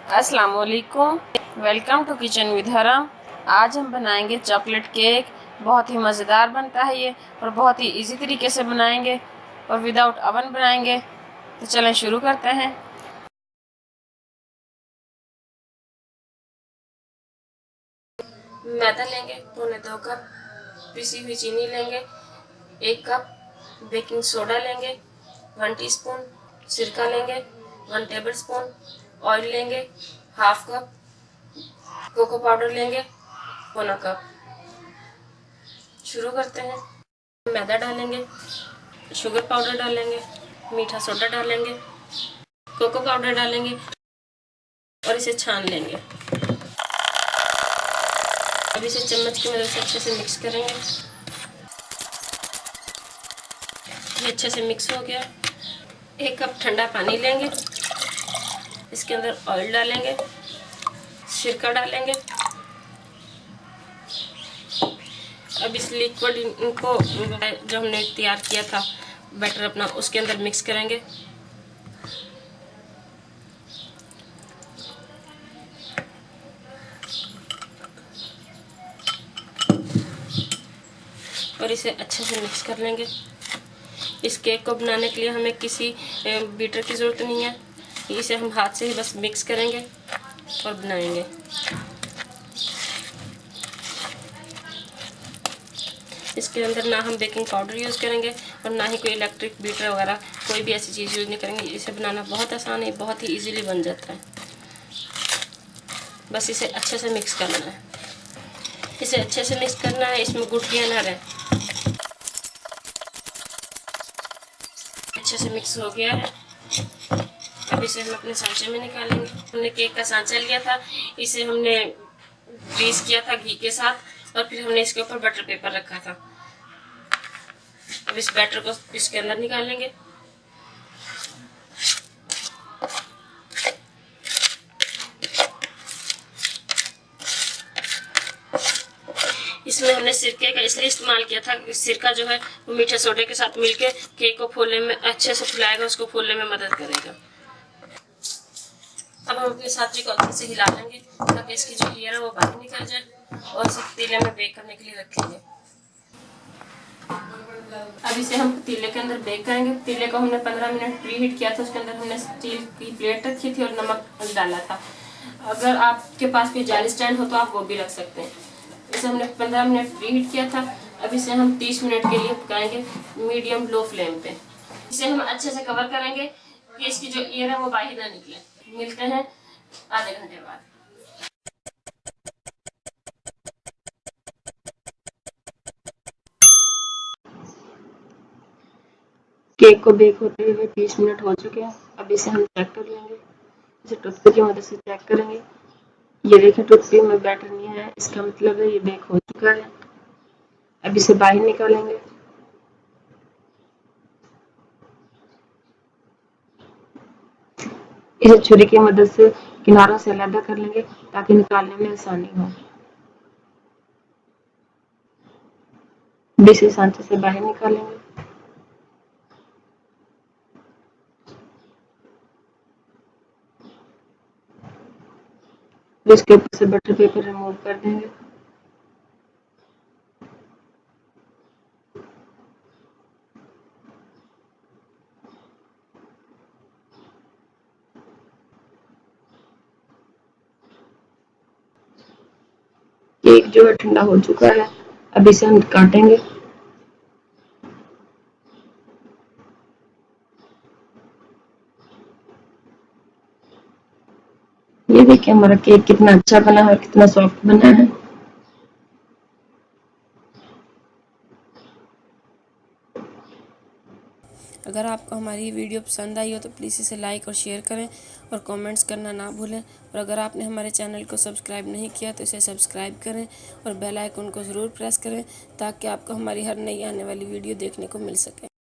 अस्सलाम वालेकुम, welcome to kitchen with हरम। आज हम बनाएंगे चॉकलेट केक। बहुत ही मज़ेदार बनता है ये और बहुत ही इजी तरीके से बनाएंगे और विदाउट अवन बनाएंगे। तो चलें शुरू करते हैं। मैदा लेंगे पौने 2 कप, पिसी हुई चीनी लेंगे 1 कप, बेकिंग सोडा लेंगे 1 टीस्पून, सिरका लेंगे 1 टेबल स्पून, ऑयल लेंगे हाफ कप, कोको पाउडर लेंगे पौना कप। शुरू करते हैं। मैदा डालेंगे, शुगर पाउडर डालेंगे, मीठा सोडा डालेंगे, कोको पाउडर डालेंगे और इसे छान लेंगे। अब इसे चम्मच की मदद से अच्छे से मिक्स करेंगे। ये अच्छे से मिक्स हो गया। 1 कप ठंडा पानी लेंगे, इसके अंदर ऑयल डालेंगे, सिरका डालेंगे। अब इस लिक्विड को जो हमने तैयार किया था बैटर अपना, उसके अंदर मिक्स करेंगे। और इसे अच्छे से मिक्स कर लेंगे। इस केक को बनाने के लिए हमें किसी बीटर की ज़रूरत नहीं है, इसे हम हाथ से ही बस मिक्स करेंगे और बनाएंगे। इसके अंदर ना हम बेकिंग पाउडर यूज़ करेंगे और ना ही कोई इलेक्ट्रिक बीटर वगैरह कोई भी ऐसी चीज़ यूज़ नहीं करेंगे। इसे बनाना बहुत आसान है, बहुत ही इजीली बन जाता है। बस इसे अच्छे से मिक्स करना है। इसे अच्छे से मिक्स करना है, इसमें गुठलियाँ ना रहें। अच्छे से मिक्स हो गया है। अब इसे हम अपने सांचे में निकालेंगे। हमने केक का सांचा लिया था, इसे हमने ग्रीस किया था घी के साथ और फिर हमने इसके ऊपर बटर पेपर रखा था। अब इस बैटर को इसके अंदर निकालेंगे। इसमें हमने सिरके का इसलिए इस्तेमाल किया था कि सिरका जो है वो मीठे सोडे के साथ मिलके केक को फूलने में अच्छे से फुलाएगा, उसको फूलने में मदद करेगा। अब हम अपने साथी को अच्छे से हिला लेंगे ताकि इसकी जो लेयर है वो बाहर निकल जाए और इसे पतीले में बेक करने के लिए रखेंगे। अब इसे हम पतीले के अंदर बेक करेंगे। पतीले को हमने 15 मिनट प्री हीट किया था, उसके अंदर हमने स्टील की प्लेट रखी थी और नमक डाला था। अगर आपके पास कोई जाली स्टैंड हो तो आप वो भी रख सकते हैं। इसे हमने 15 मिनट प्री हीट किया था। अब इसे हम 30 मिनट के लिए पकाएंगे मीडियम लो फ्लेम पे। इसे हम अच्छे से कवर करेंगे कि इसकी जो एयर है वो बाहर ना निकले। मिलते हैं आधे घंटे बाद। केक को बेक होते हुए 30 मिनट हो चुके हैं। अब इसे हम चेक कर लेंगे। इसे टूथपिक की मदद से चेक करेंगे। ये देखिए टूथपिक में बैटर नहीं है, इसका मतलब है ये बेक हो चुका है। अब इसे बाहर निकालेंगे। इसे छुरी की मदद से किनारों से अलग कर लेंगे ताकि निकालने में आसानी हो। इसे सांचे से बाहर निकालेंगे। इसके ऊपर से बटर पेपर रिमूव कर देंगे। केक जो है ठंडा हो चुका है। अब इसे हम काटेंगे। ये देखिए हमारा केक कितना अच्छा बना है, कितना सॉफ्ट बना है। अगर आपको हमारी वीडियो पसंद आई हो तो प्लीज़ इसे लाइक और शेयर करें और कमेंट्स करना ना भूलें। और अगर आपने हमारे चैनल को सब्सक्राइब नहीं किया तो इसे सब्सक्राइब करें और बेल आइकन को ज़रूर प्रेस करें ताकि आपको हमारी हर नई आने वाली वीडियो देखने को मिल सके।